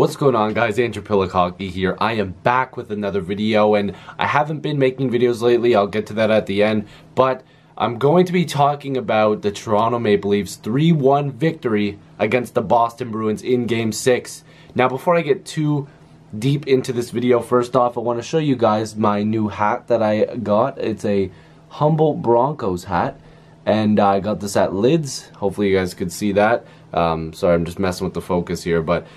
What's going on, guys? Andrew Piluk here. I am back with another video, and I haven't been making videos lately. I'll get to that at the end, but I'm going to be talking about the Toronto Maple Leafs 3-1 victory against the Boston Bruins in Game 6. Now, before I get too deep into this video, first off, I want to show you guys my new hat that I got. It's a Humboldt Broncos hat, and I got this at Lids. Hopefully you guys could see that. Sorry, I'm just messing with the focus here, but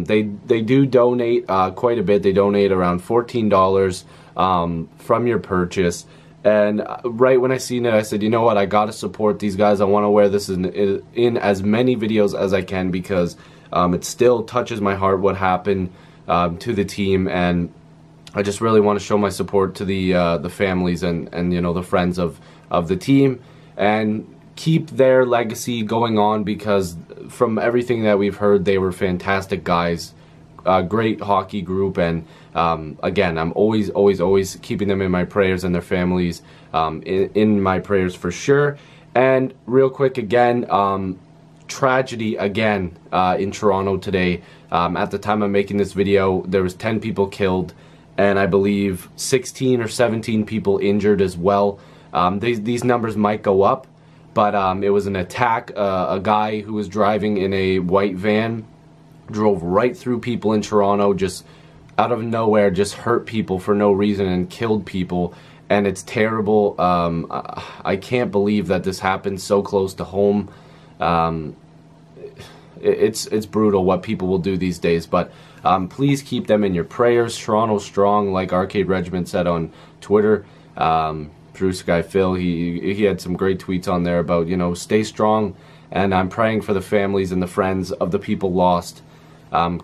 they do donate quite a bit. They donate around $14 from your purchase. And right when I seen it, I said, you know what, I gotta support these guys. I want to wear this in as many videos as I can, because it still touches my heart what happened to the team, and I just really want to show my support to the families and you know, the friends of the team, and keep their legacy going on, because from everything that we've heard, they were fantastic guys, great hockey group, and again, I'm always keeping them in my prayers, and their families in my prayers for sure. And real quick again, tragedy again in Toronto today. At the time I'm making this video, there was 10 people killed, and I believe 16 or 17 people injured as well. These numbers might go up, but it was an attack. A guy who was driving in a white van drove right through people in Toronto, just out of nowhere, just hurt people for no reason and killed people. And it's terrible. I can't believe that this happened so close to home. It's brutal what people will do these days, but please keep them in your prayers. Toronto strong, like Arcade Regiment said on Twitter. Drew Sky Phil, he had some great tweets on there about, you know, stay strong, and I'm praying for the families and the friends of the people lost.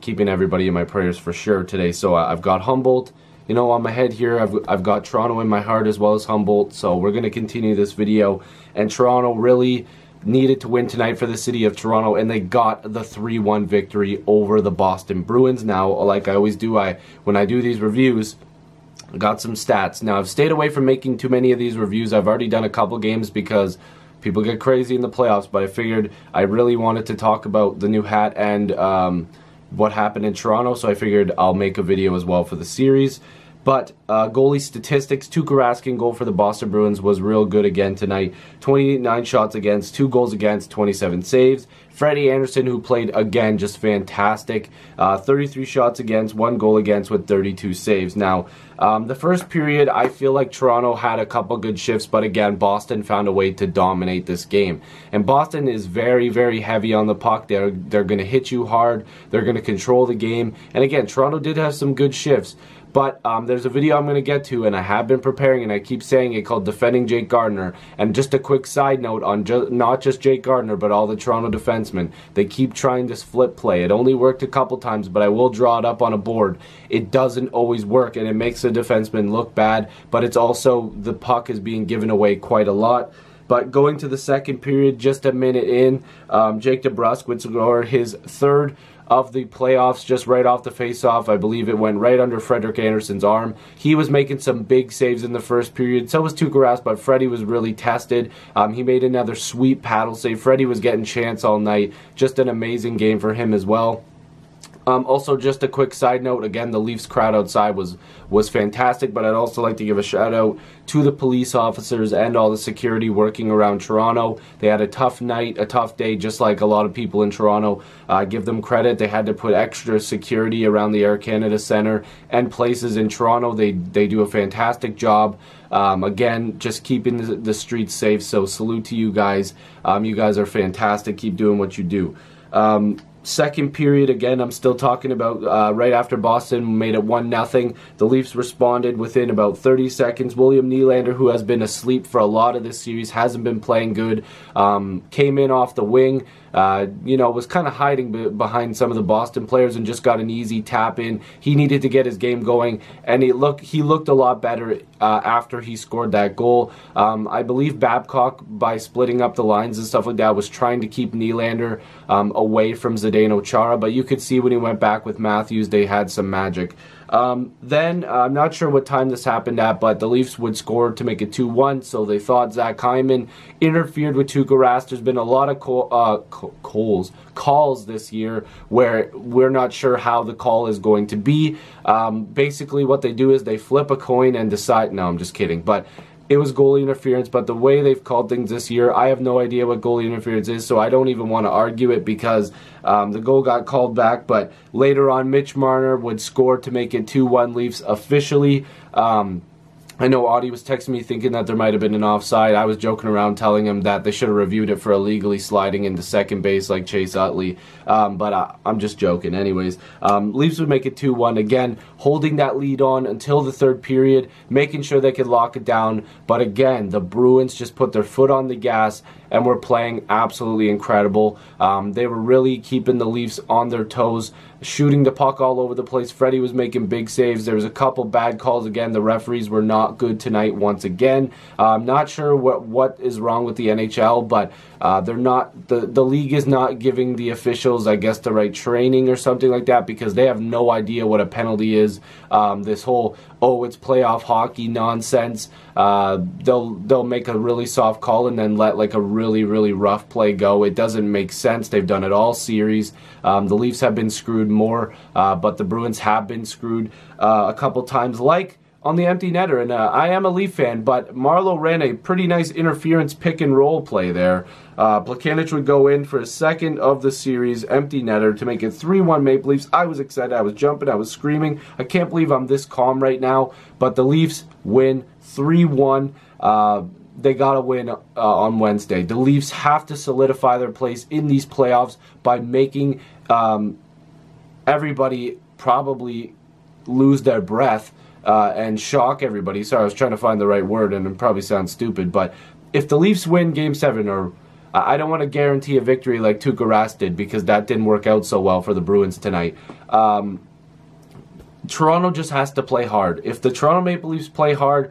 Keeping everybody in my prayers for sure today. So I've got Humboldt, you know, on my head here. I've got Toronto in my heart as well as Humboldt. So we're going to continue this video, and Toronto really needed to win tonight for the city of Toronto, and they got the 3-1 victory over the Boston Bruins. Now, like I always do, when I do these reviews, got some stats. Now, I've stayed away from making too many of these reviews. I've already done a couple games because people get crazy in the playoffs, but I figured I really wanted to talk about the new hat and what happened in Toronto, so I figured I'll make a video as well for the series. But goalie statistics, Tuukka Rask goal for the Boston Bruins was real good again tonight. 29 shots against, 2 goals against, 27 saves. Freddie Anderson, who played again just fantastic. 33 shots against, 1 goal against with 32 saves. Now, the first period, I feel like Toronto had a couple good shifts, but again, Boston found a way to dominate this game. And Boston is very, very heavy on the puck. They're going to hit you hard. They're going to control the game. And again, Toronto did have some good shifts. But there's a video I'm going to get to, and I have been preparing, and I keep saying it, called Defending Jake Gardner. And just a quick side note on not just Jake Gardner, but all the Toronto defensemen. They keep trying this flip play. It only worked a couple times, but I will draw it up on a board. It doesn't always work, and it makes the defenseman look bad, but it's also, the puck is being given away quite a lot. But going to the second period, just a minute in, Jake DeBrusk would score his third of the playoffs just right off the face-off. I believe it went right under Frederik Andersen's arm. He was making some big saves in the first period. So was Tuukka Rask, but Freddie was really tested. He made another sweet paddle save. Freddie was getting chance all night. Just an amazing game for him as well. Also, just a quick side note, again, the Leafs crowd outside was fantastic, but I'd also like to give a shout out to the police officers and all the security working around Toronto. They had a tough night, a tough day, just like a lot of people in Toronto. Give them credit. They had to put extra security around the Air Canada Centre and places in Toronto. They do a fantastic job. Again, just keeping the streets safe, so salute to you guys. You guys are fantastic. Keep doing what you do. Second period, again, I'm still talking about right after Boston made it 1-0. The Leafs responded within about 30 seconds. William Nylander, who has been asleep for a lot of this series, hasn't been playing good. Came in off the wing. You know, was kind of hiding behind some of the Boston players and just got an easy tap in. He needed to get his game going, and he looked a lot better after he scored that goal. I believe Babcock, by splitting up the lines and stuff like that, was trying to keep Nylander away from Zadina. Zdeno Chara, but you could see when he went back with Matthews, they had some magic. Then, I'm not sure what time this happened at, but the Leafs would score to make it 2-1, so they thought Zach Hyman interfered with Tuukka Rask. There's been a lot of calls this year where we're not sure how the call is going to be. Basically, what they do is they flip a coin and decide. No, I'm just kidding, but it was goalie interference. But the way they've called things this year, I have no idea what goalie interference is, so I don't even want to argue it because the goal got called back. But later on, Mitch Marner would score to make it 2-1 Leafs officially. I know Audie was texting me thinking that there might have been an offside. I was joking around telling him that they should have reviewed it for illegally sliding into second base like Chase Utley. But I'm just joking. Anyways, Leafs would make it 2-1. Again, holding that lead on until the third period, making sure they could lock it down. But again, the Bruins just put their foot on the gas and were playing absolutely incredible. They were really keeping the Leafs on their toes, shooting the puck all over the place. Freddie was making big saves. There was a couple bad calls again. The referees were not good tonight once again. I'm not sure what is wrong with the NHL, but they're not. The league is not giving the officials, I guess, the right training or something like that, because they have no idea what a penalty is. This whole it's playoff hockey nonsense. They'll make a really soft call and then let like a really rough play go. It doesn't make sense. They've done it all series. The Leafs have been screwed more, but the Bruins have been screwed a couple times, like on the empty netter. And I am a Leaf fan, but Marleau ran a pretty nice interference pick and roll play there. Plekanec would go in for a second of the series empty netter to make it 3-1 Maple Leafs. I was excited. I was jumping. I was screaming. I can't believe I'm this calm right now. But the Leafs win 3-1. They got to win on Wednesday. The Leafs have to solidify their place in these playoffs by making everybody probably lose their breath and shock everybody. Sorry, I was trying to find the right word, and it probably sounds stupid, but if the Leafs win Game 7, or I don't want to guarantee a victory like Tuukka Rask did, because that didn't work out so well for the Bruins tonight. Toronto just has to play hard. If the Toronto Maple Leafs play hard,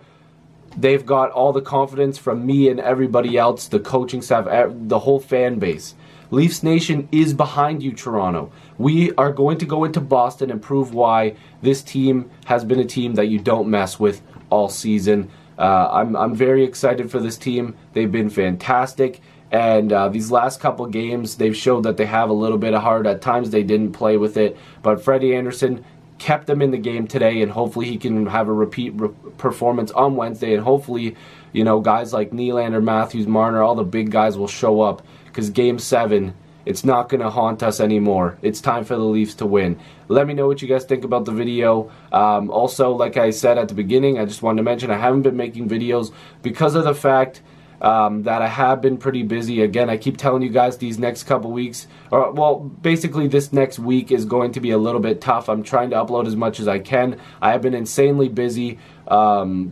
they've got all the confidence from me and everybody else, the coaching staff, the whole fan base. Leafs Nation is behind you, Toronto. We are going to go into Boston and prove why this team has been a team that you don't mess with all season. I'm very excited for this team. They've been fantastic. And these last couple games, they've showed that they have a little bit of heart. At times, they didn't play with it. But Freddie Anderson kept them in the game today, and hopefully he can have a repeat performance on Wednesday. And hopefully, you know, guys like Nylander, Matthews, Marner, all the big guys will show up, because Game 7, it's not going to haunt us anymore. It's time for the Leafs to win. Let me know what you guys think about the video. Also, like I said at the beginning, I just wanted to mention I haven't been making videos because of the fact that I have been pretty busy. Again, I keep telling you guys these next couple weeks, or well, basically this next week is going to be a little bit tough. I'm trying to upload as much as I can. I have been insanely busy.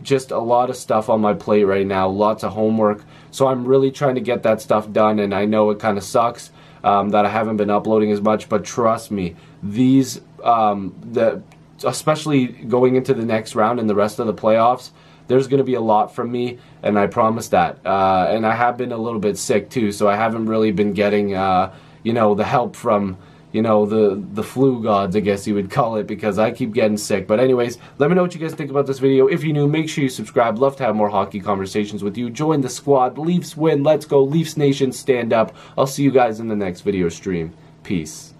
Just a lot of stuff on my plate right now, lots of homework. So I'm really trying to get that stuff done, and I know it kind of sucks that I haven't been uploading as much, but trust me, these, especially going into the next round and the rest of the playoffs, there's going to be a lot from me, and I promise that. And I have been a little bit sick too, so I haven't really been getting, you know, the help from, you know, the flu gods, I guess you would call it, because I keep getting sick. But anyways, let me know what you guys think about this video. If you're new, make sure you subscribe. Love to have more hockey conversations with you. Join the squad. Leafs win. Let's go. Leafs Nation, stand up. I'll see you guys in the next video stream. Peace.